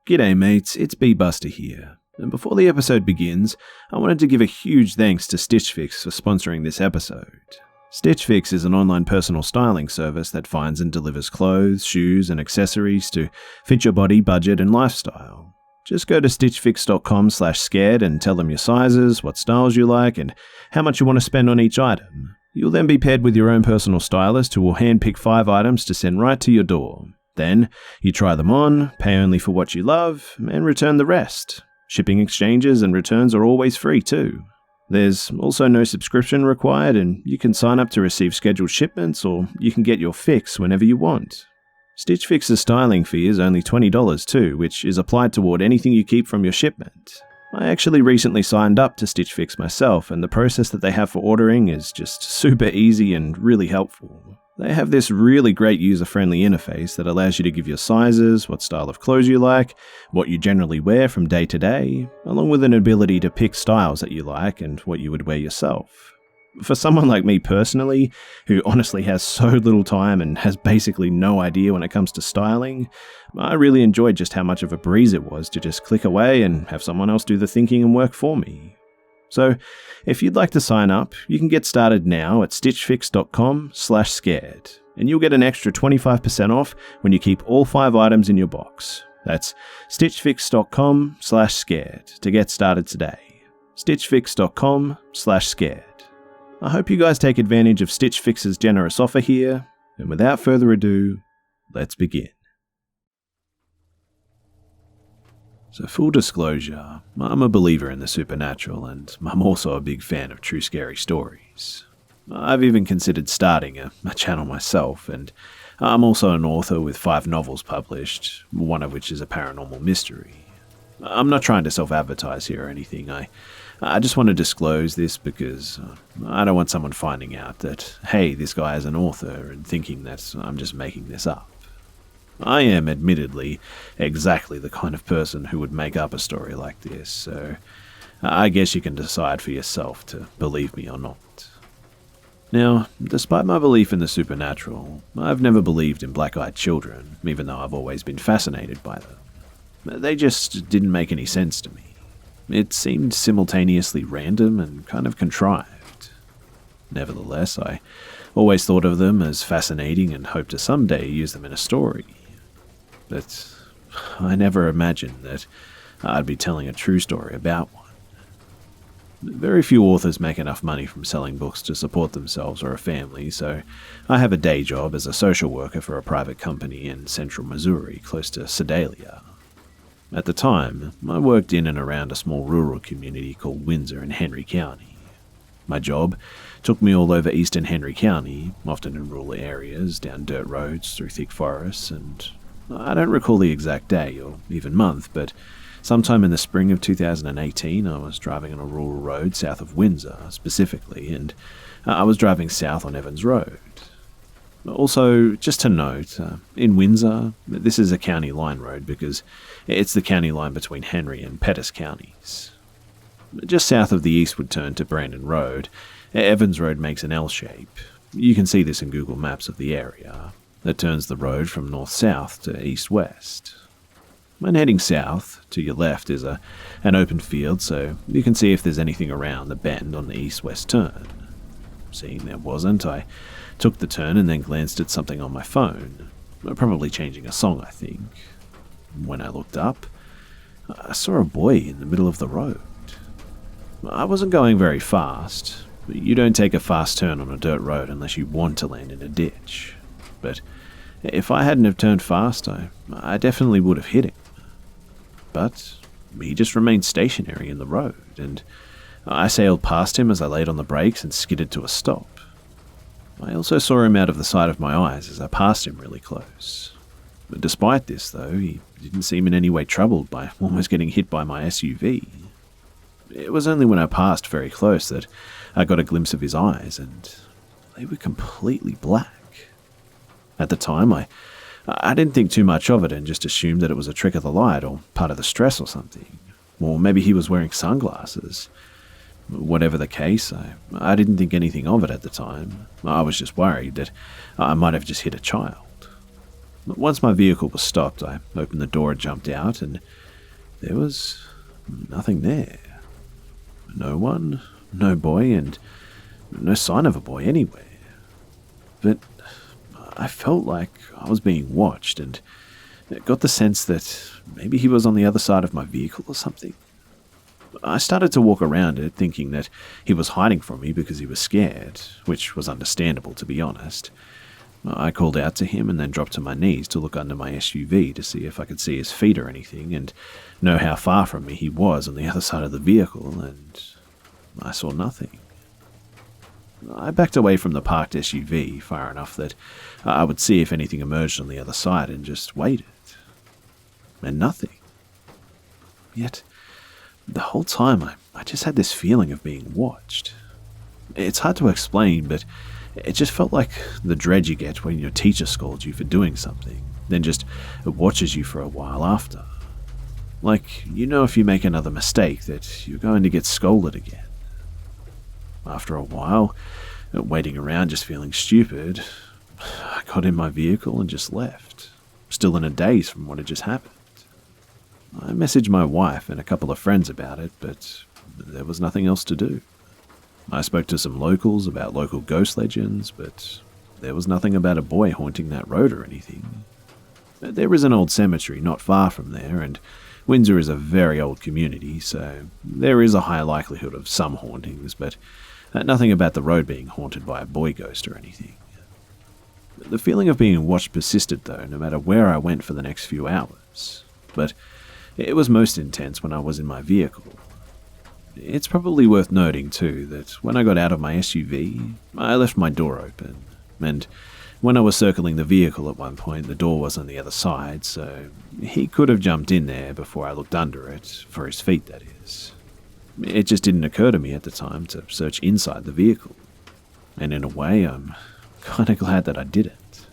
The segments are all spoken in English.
G'day mates, it's Busta here. And before the episode begins, I wanted to give a huge thanks to Stitch Fix for sponsoring this episode. Stitch Fix is an online personal styling service that finds and delivers clothes, shoes, and accessories to fit your body, budget, and lifestyle. Just go to stitchfix.com/scared and tell them your sizes, what styles you like, and how much you want to spend on each item. You'll then be paired with your own personal stylist who will handpick 5 items to send right to your door. Then, you try them on, pay only for what you love, and return the rest. Shipping exchanges and returns are always free too. There's also no subscription required, and you can sign up to receive scheduled shipments, or you can get your fix whenever you want. Stitch Fix's styling fee is only $20 too, which is applied toward anything you keep from your shipment. I actually recently signed up to Stitch Fix myself, and the process that they have for ordering is just super easy and really helpful. They have this really great user-friendly interface that allows you to give your sizes, what style of clothes you like, what you generally wear from day to day, along with an ability to pick styles that you like and what you would wear yourself. For someone like me personally, who honestly has so little time and has basically no idea when it comes to styling, I really enjoyed just how much of a breeze it was to just click away and have someone else do the thinking and work for me. So, if you'd like to sign up, you can get started now at stitchfix.com/scared, and you'll get an extra 25% off when you keep all 5 items in your box. That's stitchfix.com/scared to get started today. stitchfix.com/scared. I hope you guys take advantage of Stitch Fix's generous offer here, and without further ado, let's begin. So full disclosure, I'm a believer in the supernatural, and I'm also a big fan of true scary stories. I've even considered starting a channel myself, and I'm also an author with 5 novels published, one of which is a paranormal mystery. I'm not trying to self-advertise here or anything. I just want to disclose this because I don't want someone finding out that, hey, this guy is an author and thinking that I'm just making this up. I am, admittedly, exactly the kind of person who would make up a story like this, so I guess you can decide for yourself to believe me or not. Now, despite my belief in the supernatural, I've never believed in black-eyed children, even though I've always been fascinated by them. They just didn't make any sense to me. It seemed simultaneously random and kind of contrived. Nevertheless, I always thought of them as fascinating and hoped to someday use them in a story. But I never imagined that I'd be telling a true story about one. Very few authors make enough money from selling books to support themselves or a family, so I have a day job as a social worker for a private company in central Missouri, close to Sedalia. At the time, I worked in and around a small rural community called Windsor in Henry County. My job took me all over eastern Henry County, often in rural areas, down dirt roads, through thick forests, and I don't recall the exact day or even month, but sometime in the spring of 2018, I was driving on a rural road south of Windsor, specifically, and I was driving south on Evans Road. Also, just to note, in Windsor, this is a county line road because it's the county line between Henry and Pettis counties. Just south of the eastward turn to Brandon Road, Evans Road makes an L shape. You can see this in Google Maps of the area. That turns the road from north-south to east-west. When heading south, to your left is an open field, so you can see if there's anything around the bend on the east-west turn. Seeing there wasn't, I took the turn and then glanced at something on my phone, probably changing a song, I think. When I looked up, I saw a boy in the middle of the road. I wasn't going very fast. You don't take a fast turn on a dirt road unless you want to land in a ditch. But if I hadn't have turned fast, I definitely would have hit him. But he just remained stationary in the road, and I sailed past him as I laid on the brakes and skidded to a stop. I also saw him out of the side of my eyes as I passed him really close. But despite this, though, he didn't seem in any way troubled by almost getting hit by my SUV. It was only when I passed very close that I got a glimpse of his eyes, and they were completely black. At the time, I didn't think too much of it and just assumed that it was a trick of the light or part of the stress or something. Or maybe he was wearing sunglasses. Whatever the case, I didn't think anything of it at the time. I was just worried that I might have just hit a child. Once my vehicle was stopped, I opened the door and jumped out, and there was nothing there. No one, no boy, and no sign of a boy anywhere. But I felt like I was being watched, and got the sense that maybe he was on the other side of my vehicle or something. I started to walk around it, thinking that he was hiding from me because he was scared, which was understandable, to be honest. I called out to him and then dropped to my knees to look under my SUV to see if I could see his feet or anything and know how far from me he was on the other side of the vehicle, and I saw nothing. I backed away from the parked SUV far enough that I would see if anything emerged on the other side and just waited. And nothing. Yet, the whole time I just had this feeling of being watched. It's hard to explain, but it just felt like the dread you get when your teacher scolds you for doing something, then just watches you for a while after. Like, if you make another mistake that you're going to get scolded again. After a while, waiting around just feeling stupid, I got in my vehicle and just left, still in a daze from what had just happened. I messaged my wife and a couple of friends about it, but there was nothing else to do. I spoke to some locals about local ghost legends, but there was nothing about a boy haunting that road or anything. There is an old cemetery not far from there, and Windsor is a very old community, so there is a high likelihood of some hauntings, but nothing about the road being haunted by a boy ghost or anything. The feeling of being watched persisted, though, no matter where I went for the next few hours, but it was most intense when I was in my vehicle. It's probably worth noting, too, that when I got out of my SUV, I left my door open, and when I was circling the vehicle at one point, the door was on the other side, so he could have jumped in there before I looked under it, for his feet, that is. It just didn't occur to me at the time to search inside the vehicle, and in a way, I'm kind of glad that I didn't.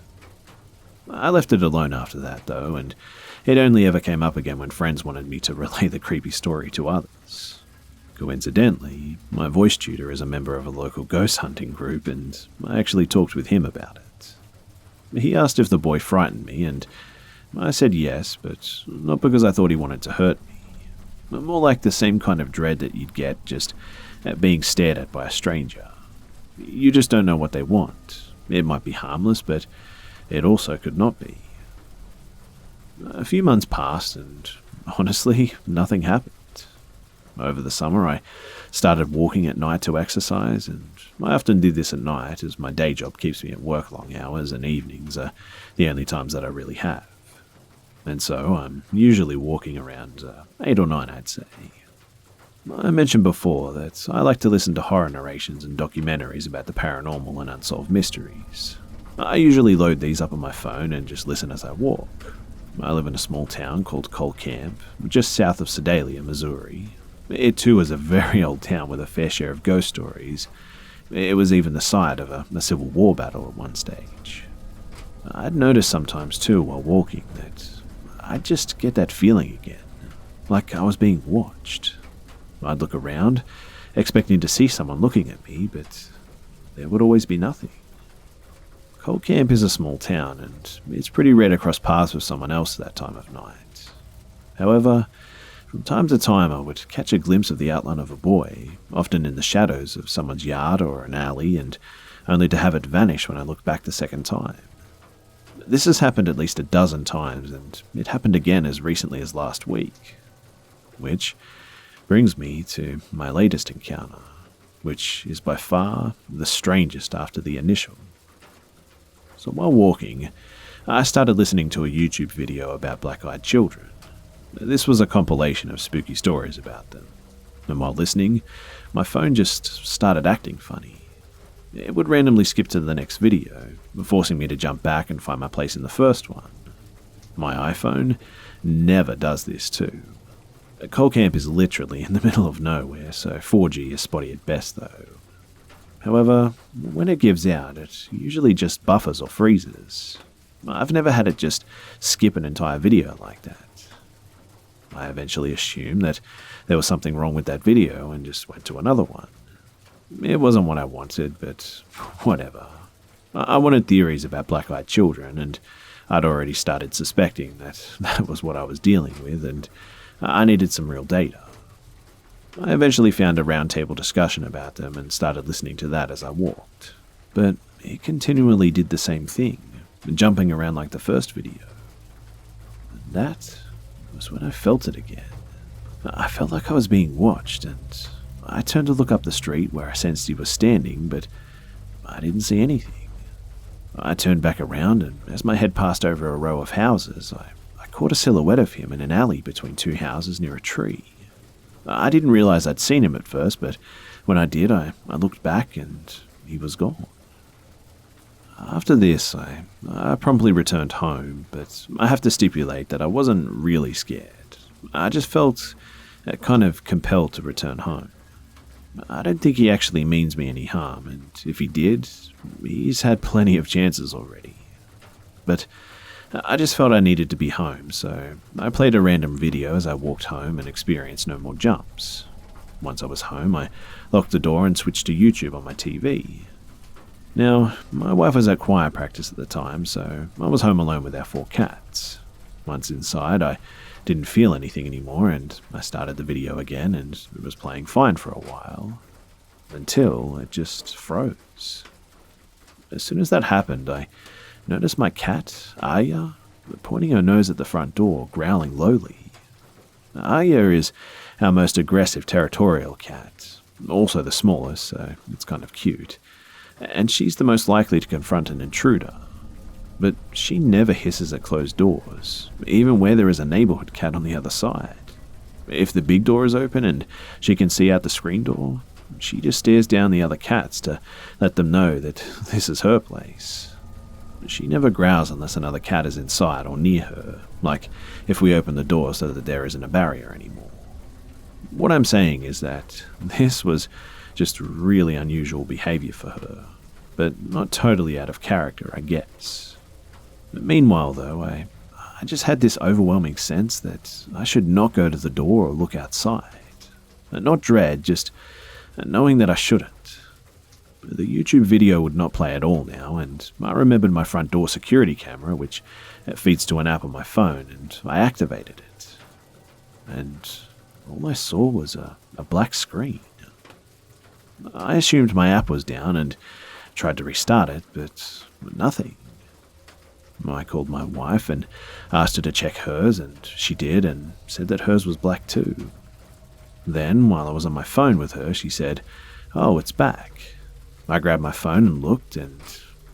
I left it alone after that, though, and it only ever came up again when friends wanted me to relay the creepy story to others. Coincidentally, my voice tutor is a member of a local ghost hunting group, and I actually talked with him about it. He asked if the boy frightened me, and I said yes, but not because I thought he wanted to hurt me. More like the same kind of dread that you'd get just at being stared at by a stranger. You just don't know what they want. It might be harmless, but it also could not be. A few months passed, and honestly, nothing happened. Over the summer, I started walking at night to exercise, and I often did this at night as my day job keeps me at work long hours, and evenings are the only times that I really have. And so I'm usually walking around 8 or 9, I'd say. I mentioned before that I like to listen to horror narrations and documentaries about the paranormal and unsolved mysteries. I usually load these up on my phone and just listen as I walk. I live in a small town called Coal Camp, just south of Sedalia, Missouri. It too is a very old town with a fair share of ghost stories. It was even the site of a Civil War battle at one stage. I'd noticed sometimes too while walking that I'd just get that feeling again, like I was being watched. I'd look around, expecting to see someone looking at me, but there would always be nothing. Coal Camp is a small town, and it's pretty rare to cross paths with someone else at that time of night. However, from time to time I would catch a glimpse of the outline of a boy, often in the shadows of someone's yard or an alley, and only to have it vanish when I looked back the second time. This has happened at least a dozen times, and it happened again as recently as last week. Which brings me to my latest encounter, which is by far the strangest after the initial. So while walking, I started listening to a YouTube video about black-eyed children. This was a compilation of spooky stories about them, and while listening, my phone just started acting funny. It would randomly skip to the next video, forcing me to jump back and find my place in the first one. My iPhone never does this too. Coal Camp is literally in the middle of nowhere, so 4G is spotty at best though. However, when it gives out, it usually just buffers or freezes. I've never had it just skip an entire video like that. I eventually assumed that there was something wrong with that video and just went to another one. It wasn't what I wanted, but whatever. I wanted theories about black-eyed children, and I'd already started suspecting that that was what I was dealing with, and I needed some real data. I eventually found a roundtable discussion about them and started listening to that as I walked. But it continually did the same thing, jumping around like the first video. And that was when I felt it again. I felt like I was being watched, and I turned to look up the street where I sensed he was standing, but I didn't see anything. I turned back around, and as my head passed over a row of houses, I caught a silhouette of him in an alley between two houses near a tree. I didn't realize I'd seen him at first, but when I did, I looked back and he was gone. After this, I promptly returned home, but I have to stipulate that I wasn't really scared. I just felt kind of compelled to return home. I don't think he actually means me any harm, and if he did, he's had plenty of chances already. But I just felt I needed to be home, so I played a random video as I walked home and experienced no more jumps. Once I was home, I locked the door and switched to YouTube on my TV. Now, my wife was at choir practice at the time, so I was home alone with our 4 cats. Once inside, I didn't feel anything anymore, and I started the video again, and it was playing fine for a while, until it just froze. As soon as that happened, I noticed my cat, Aya, pointing her nose at the front door, growling lowly. Aya is our most aggressive territorial cat, also the smallest, so it's kind of cute, and she's the most likely to confront an intruder. But she never hisses at closed doors, even where there is a neighborhood cat on the other side. If the big door is open and she can see out the screen door, she just stares down the other cats to let them know that this is her place. She never growls unless another cat is inside or near her, like if we open the door so that there isn't a barrier anymore. What I'm saying is that this was just really unusual behavior for her, but not totally out of character, I guess. Meanwhile, though, I just had this overwhelming sense that I should not go to the door or look outside. Not dread, just knowing that I shouldn't. The YouTube video would not play at all now, and I remembered my front door security camera, which feeds to an app on my phone, and I activated it. And all I saw was a black screen. I assumed my app was down and tried to restart it, but nothing. I called my wife and asked her to check hers, and she did, and said that hers was black too. Then, while I was on my phone with her, she said, "Oh, it's back." I grabbed my phone and looked, and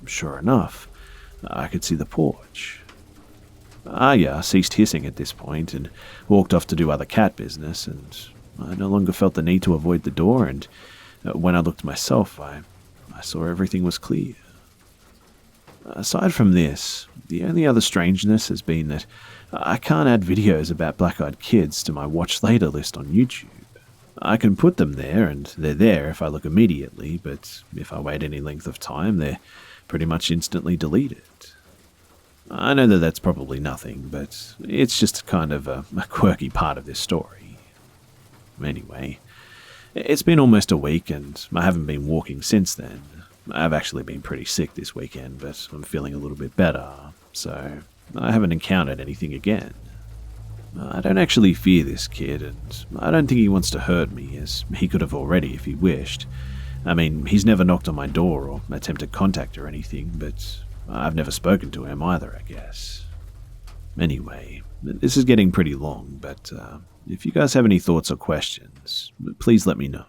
sure enough, I could see the porch. Aya ceased hissing at this point and walked off to do other cat business, and I no longer felt the need to avoid the door, and when I looked myself, I saw everything was clear. Aside from this, the only other strangeness has been that I can't add videos about black-eyed kids to my watch later list on YouTube. I can put them there, and they're there if I look immediately, but if I wait any length of time, they're pretty much instantly deleted. I know that that's probably nothing, but it's just kind of a quirky part of this story. Anyway, it's been almost a week, and I haven't been walking since then. I've actually been pretty sick this weekend, but I'm feeling a little bit better, so I haven't encountered anything again. I don't actually fear this kid, and I don't think he wants to hurt me, as he could have already if he wished. I mean, he's never knocked on my door or attempted contact or anything, but I've never spoken to him either, I guess. Anyway, this is getting pretty long, but if you guys have any thoughts or questions, please let me know.